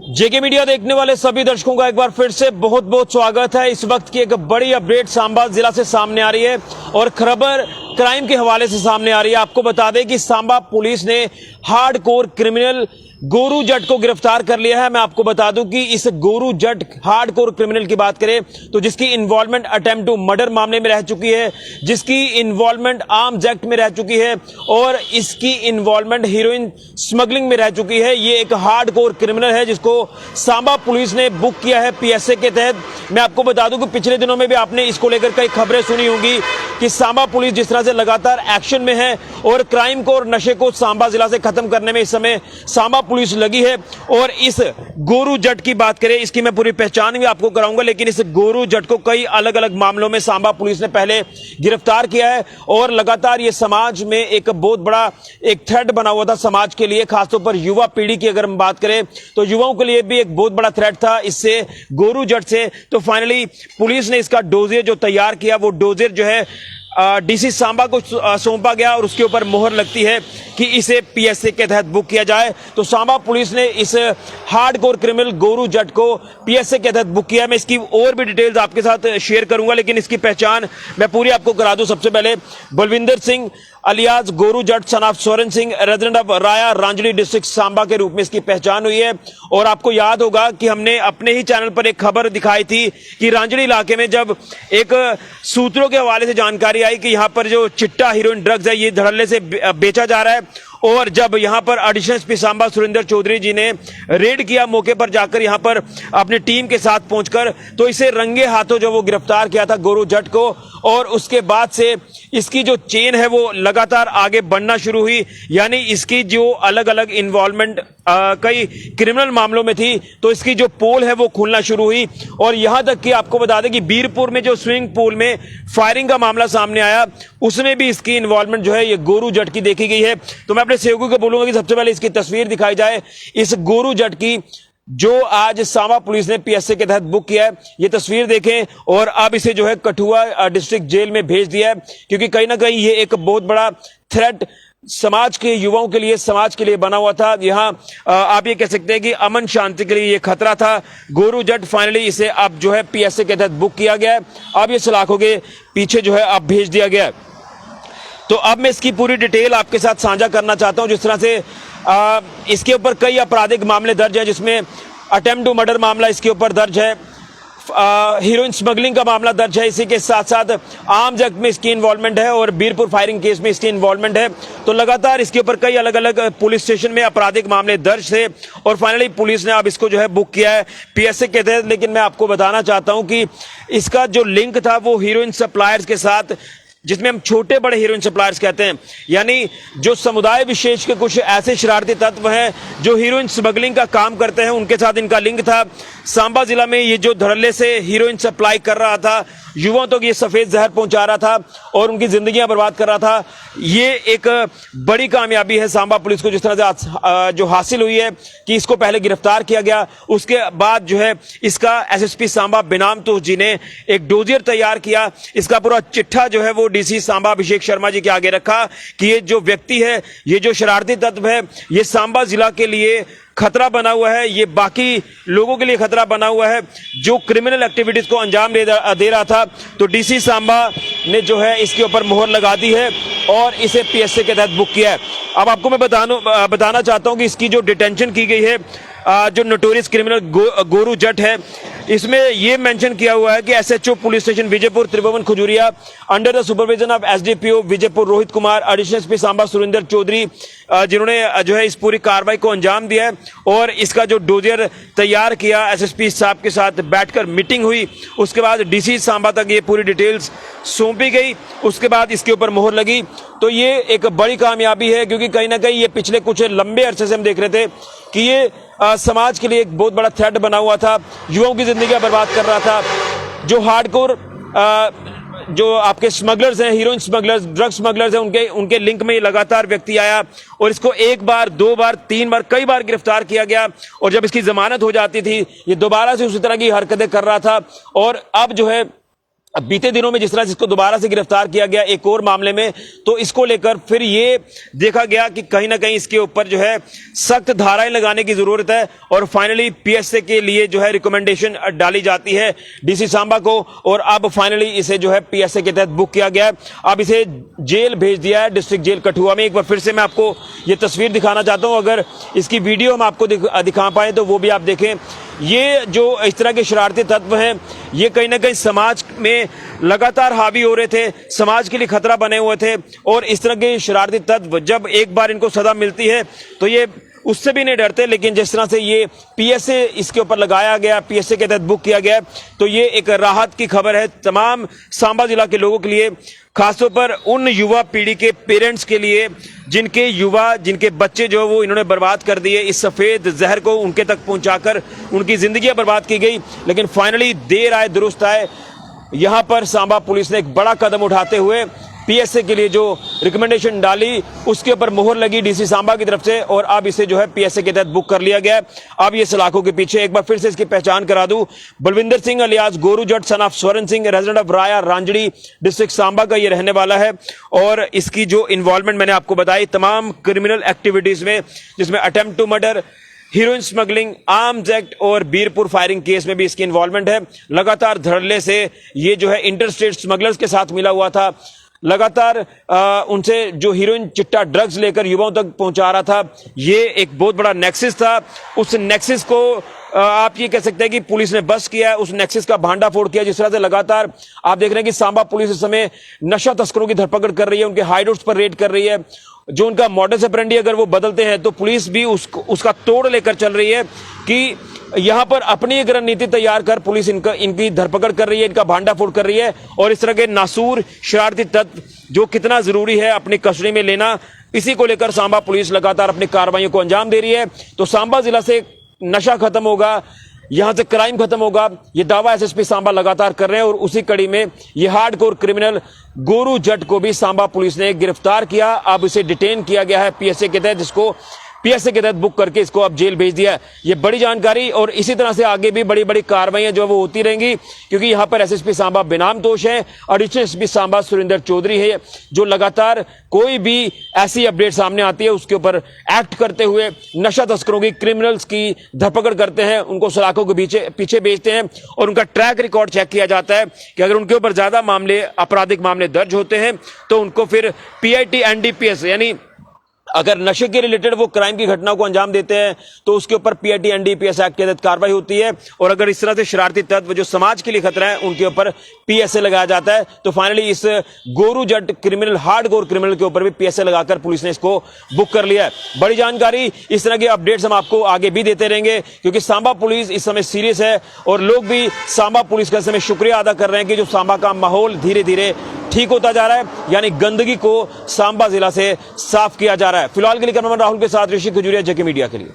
जेके media देखने वाले सभी दर्शकों का एक बार फिर से बहुत बहुत स्वागत है। इस वक्त की एक बड़ी अपडेट सांबा जिला से सामने आ रही है और खबर क्राइम के हवाले से सामने आ रही है। आपको बता दें कि सांबा पुलिस ने हार्डकोर क्रिमिनल गोरू जट को गिरफ्तार कर लिया है। मैं आपको बता दूं कि इस गोरू जट हार्डकोर क्रिमिनल की बात करें तो जिसकी इन्वॉल्वमेंट अटेम्प्ट टू मर्डर मामले में रह चुकी है, जिसकी इन्वॉल्वमेंट आर्म्स एक्ट में रह चुकी है और इसकी इन्वॉल्वमेंट हीरोइन स्मगलिंग में रह चुकी है। ये एक हार्डकोर क्रिमिनल है जिसको सांबा पुलिस ने बुक किया है पीएसए के तहत। मैं आपको बता दूं कि पिछले दिनों में भी आपने इसको लेकर कई खबरें सुनी होंगी कि सांबा पुलिस जिस तरह से लगातार एक्शन में है और क्राइम को और नशे को सांबा जिला से खत्म करने में इस समय सांबा पुलिस लगी है। और इस गोरू जट की बात करें, इसकी मैं पूरी पहचान भी आपको कराऊंगा, लेकिन इस गोरू जट को कई अलग अलग मामलों में सांबा पुलिस ने पहले गिरफ्तार किया है और लगातार ये समाज में एक बहुत बड़ा एक थ्रेट बना हुआ था समाज के लिए, खासतौर पर युवा पीढ़ी की अगर हम बात करें तो युवाओं के लिए भी एक बहुत बड़ा थ्रेट था इससे, गोरू जट से। तो फाइनली पुलिस ने इसका डोजियर जो तैयार किया, वो डोजियर जो है डीसी सांबा को सौंपा गया और उसके ऊपर मोहर लगती है कि इसे पीएसए के तहत बुक किया जाए। तो सांबा पुलिस ने इस हार्डकोर क्रिमिनल गोरू जट को पीएसए के तहत बुक किया। मैं इसकी और भी डिटेल्स आपके साथ शेयर करूंगा, लेकिन इसकी पहचान मैं पूरी आपको करा दूं। सबसे पहले Balwinder Singh alias Goru Jat son of Soren Singh, resident of Raya Ranjli district Samba के रूप में इसकी पहचान हुई है। और आपको याद होगा कि हमने अपने ही चैनल पर एक खबर दिखाई थी कि रांजली इलाके में जब एक सूत्रों के हवाले से जानकारी आई कि यहां पर जो चिट्टा हीरोइन ड्रग्स है ये धड़ल्ले से बेचा जा रहा है, और जब यहां पर एडिशनल एसपी सांबा सुरेंद्र चौधरी जी ने रेड किया मौके पर जाकर यहां पर अपनी टीम के साथ पहुंचकर, तो इसे रंगे हाथों जो वो गिरफ्तार किया था गोरू जट को। और उसके बाद से इसकी जो चेन है वो लगातार आगे बढ़ना शुरू हुई, यानी इसकी जो अलग अलग इन्वॉल्वमेंट कई क्रिमिनल मामलों में थी, तो इसकी जो पोल है वो खुलना शुरू हुई। और यहां तक कि आपको बता दें कि बीरपुर में जो स्विमिंग पूल में फायरिंग का मामला सामने आया, उसमें भी इसकी इन्वॉल्वमेंट जो है ये गोरू जट की देखी गई है। तो मैं अपने सेवकों को बोलूंगा कि सबसे पहले इसकी तस्वीर दिखाई जाए इस गोरू जट की, जो आज सांबा पुलिस ने पीएसए के तहत बुक किया है। ये तस्वीर देखें और अब इसे जो है कठुआ डिस्ट्रिक्ट जेल में भेज दिया है, क्योंकि कहीं ना कहीं ये एक बहुत बड़ा थ्रेट समाज के युवाओं के लिए, समाज के लिए बना हुआ था। यहां आप ये कह सकते हैं कि अमन शांति के लिए ये खतरा था। गोरू जट फाइनली इसे अब जो है पीएसए के तहत बुक किया गया है। अब ये सलाखों के पीछे जो है अब भेज दिया गया है। तो अब मैं इसकी पूरी डिटेल आपके साथ साझा करना चाहता हूं। जिस तरह से इसके ऊपर कई आपराधिक मामले दर्ज हैं, जिसमें अटेम्प्ट टू मर्डर मामला इसके ऊपर दर्ज है, हीरोइन स्मगलिंग का मामला दर्ज है, इसी के साथ साथ आर्म्स एक्ट में इसकी इन्वॉल्वमेंट है और बीरपुर फायरिंग केस में इसकी इन्वॉल्वमेंट है। तो लगातार इसके ऊपर कई अलग अलग पुलिस स्टेशन में आपराधिक मामले दर्ज थे और फाइनली पुलिस ने अब इसको जो है बुक किया है पीएसए के तहत। लेकिन मैं आपको बताना चाहता हूं कि इसका जो लिंक था वो हीरोइन सप्लायर्स के साथ, जिसमें हम छोटे बड़े हीरोइन सप्लायर्स कहते हैं, यानी जो समुदाय विशेष के कुछ ऐसे शरारती तत्व हैं जो हीरोइन स्मगलिंग का काम करते हैं, उनके साथ इनका लिंक था। सांबा जिला में ये जो धड़ल्ले से हीरोइन सप्लाई कर रहा था, युवाओं तक ये सफेद जहर पहुंचा रहा था और उनकी जिंदगियां बर्बाद कर रहा था, ये एक बड़ी कामयाबी है सांबा पुलिस को जिस तरह से जो हासिल हुई है कि इसको पहले गिरफ्तार किया गया। उसके बाद जो है इसका एसएसपी सांबा बिनाम तोष जी ने एक डोजियर तैयार किया। इसका पूरा चिट्ठा जो है वो डीसी सांबा अभिषेक शर्मा जी के आगे रखा कि ये जो व्यक्ति है, ये जो शरारती तत्व है, ये सांबा जिला के लिए खतरा बना हुआ है, ये बाकी लोगों के लिए खतरा बना हुआ है जो क्रिमिनल एक्टिविटीज को अंजाम दे रहा था। तो डीसी सांबा ने जो है इसके ऊपर मोहर लगा दी है और इसे पीएसए के तहत बुक किया है। अब आपको मैं बताना चाहता हूं कि इसकी जो डिटेंशन की गई है, जो नोटोरियस क्रिमिनल गोरू जट है, इसमें यह मेंशन किया हुआ है कि SHO police station Vijaypur Tribhuvan Khajuria under the supervision of SDPO Vijaypur Rohit Kumar, additional SP Samba Surendra Chaudhary, जिन्होंने जो है इस पूरी कार्रवाई को अंजाम दिया है। और इसका जो डोजियर तैयार किया, एसएसपी साहब के साथ बैठकर मीटिंग हुई, उसके बाद डीसी सांबा तक ये पूरी डिटेल्स सौंपी गई, उसके बाद इसके ऊपर मोहर लगी। तो ये एक बड़ी कामयाबी है, क्योंकि कहीं ना कहीं ये पिछले कुछ लंबे अरसे से हम देख रहे थे कि ये समाज के लिए एक बहुत बड़ा थ्रेट बना हुआ था, युवाओं की जिंदगी बर्बाद कर रहा था। जो हार्डकोर जो आपके स्मगलर्स हैं, हीरोइन स्मगलर्स, ड्रग स्मगलर्स हैं, उनके लिंक में ये लगातार व्यक्ति आया और इसको एक बार, दो बार, तीन बार, कई बार गिरफ्तार किया गया। और जब इसकी जमानत हो जाती थी, ये दोबारा से उसी तरह की हरकतें कर रहा था। और अब जो है अब बीते दिनों में जिस तरह से इसको दोबारा से गिरफ्तार किया गया एक और मामले में, तो इसको लेकर फिर ये देखा गया कि कहीं ना कहीं इसके ऊपर जो है सख्त धाराएं लगाने की जरूरत है और फाइनली पीएसए के लिए जो है रिकमेंडेशन डाली जाती है डीसी सांबा को, और अब फाइनली इसे जो है पीएसए के तहत बुक किया गया है। अब इसे जेल भेज दिया है, डिस्ट्रिक्ट जेल कठुआ में। एक बार फिर से मैं आपको ये तस्वीर दिखाना चाहता हूं, अगर इसकी वीडियो हम आपको दिखा पाए तो वो भी आप देखें। ये जो इस तरह के शरारती तत्व हैं, ये कहीं ना कहीं समाज में लगातार हावी हो रहे थे, समाज के लिए खतरा बने हुए थे, और इस तरह के शरारती तत्व जब एक बार इनको सजा मिलती है तो ये उससे भी नहीं डरते। लेकिन जिस तरह से ये पीएसए इसके ऊपर लगाया गया, पीएसए के तहत बुक किया गया, तो ये एक राहत की खबर है तमाम सांबा जिला के लोगों के लिए, खासतौर पर उन युवा पीढ़ी के पेरेंट्स के लिए जिनके बच्चे जो वो इन्होंने बर्बाद कर दिए। इस सफेद जहर को उनके तक पहुंचाकर उनकी जिंदगियां बर्बाद की गई, लेकिन फाइनली देर आए दुरुस्त आए। यहां पर सांबा पुलिस ने एक बड़ा कदम उठाते हुए पीएसए के लिए जो रिकमेंडेशन डाली उसके ऊपर मोहर लगी डीसी सांबा की तरफ से, और अब इसे जो है पीएसए के तहत बुक कर लिया गया है। अब ये सलाखों के पीछे, एक बार फिर से इसकी पहचान करा दूं, Balwinder Singh alias Goru Jat son of Swaran Singh, resident of Raya Ranjri district Samba का ये रहने वाला है। और इसकी जो इन्वॉल्वमेंट मैंने आपको बताई तमाम क्रिमिनल एक्टिविटीज में, जिसमें attempt to murder, heroin smuggling, arms act और बीरपुर फायरिंग केस में भी इसकी इन्वॉल्वमेंट है। लगातार धड़ल्ले से ये जो है इंटर स्टेट स्मगलर्स के साथ मिला हुआ था, लगातार उनसे जो हीरोइन चिट्टा ड्रग्स लेकर युवाओं तक पहुंचा रहा था। ये एक बहुत बड़ा नेक्सिस था। उस नेक्सिस को आप ये कह सकते हैं कि पुलिस ने बस किया है, उस नेक्सिस का भांडाफोड़ किया। जिस तरह से लगातार आप देख रहे हैं कि सांबा पुलिस इस समय नशा तस्करों की धरपकड़ कर रही है, उनके हाइडआउट्स पर रेड कर रही है। जो उनका मॉडस ऑपरेंडी अगर वो बदलते हैं तो पुलिस भी उसका तोड़ लेकर चल रही है कि यहां पर अपनी एक रणनीति तैयार कर पुलिस इनकी धरपकड़ कर रही है, इनका भांडाफोड़ कर रही है। और इस तरह के नासूर शरारती तत्व जो कितना जरूरी है अपनी कस्टडी में लेना, इसी को लेकर सांबा पुलिस लगातार अपनी कार्रवाइयों को अंजाम दे रही है। तो सांबा जिला से नशा खत्म होगा, यहां से क्राइम खत्म होगा, ये दावा एसएसपी सांबा लगातार कर रहे हैं। और उसी कड़ी में ये हार्डकोर क्रिमिनल गोरू जट को भी सांबा पुलिस ने गिरफ्तार किया। अब इसे डिटेन किया गया है पीएसए के तहत, जिसको पीएसए के तहत बुक करके इसको अब जेल भेज दिया है। ये बड़ी जानकारी, और इसी तरह से आगे भी बड़ी बड़ी कार्रवाइयां जो वो होती रहेंगी, क्योंकि यहां पर एसएसपी सांबा बेनाम दोष है, एडिशनल एसपी सांबा सुरेंद्र चौधरी है, जो लगातार कोई भी ऐसी अपडेट सामने आती है उसके ऊपर एक्ट करते हुए नशा तस्करों की, क्रिमिनल्स की धरपकड़ करते हैं, उनको सलाखों के पीछे भेजते हैं और उनका ट्रैक रिकॉर्ड चेक किया जाता है कि अगर उनके ऊपर ज्यादा मामले, आपराधिक मामले दर्ज होते हैं तो उनको फिर पीआईटी एनडीपीएस, यानी अगर नशे के रिलेटेड वो क्राइम की घटना को अंजाम देते हैं तो उसके ऊपर पीआईटी एनडीपीएस एक्ट के तहत कार्रवाई होती है। और अगर इस तरह से शरारती तत्व जो समाज के लिए खतरा है उनके ऊपर पीएसए लगाया जाता है, तो फाइनली इस गोरू जट क्रिमिनल, हार्डकोर क्रिमिनल के ऊपर भी पीएसए लगाकर पुलिस ने इसको बुक कर लिया है। बड़ी जानकारी, इस तरह के अपडेट्स हम आपको आगे भी देते रहेंगे, क्योंकि सांबा पुलिस इस समय सीरियस है और लोग भी सांबा पुलिस का इस समय शुक्रिया अदा कर रहे हैं कि जो सांबा का माहौल धीरे धीरे ठीक होता जा रहा है, यानी गंदगी को सांबा जिला से साफ किया जा रहा है। फिलहाल के लिए कैमरामैन राहुल के साथ ऋषि खजूरिया, जेके मीडिया के लिए।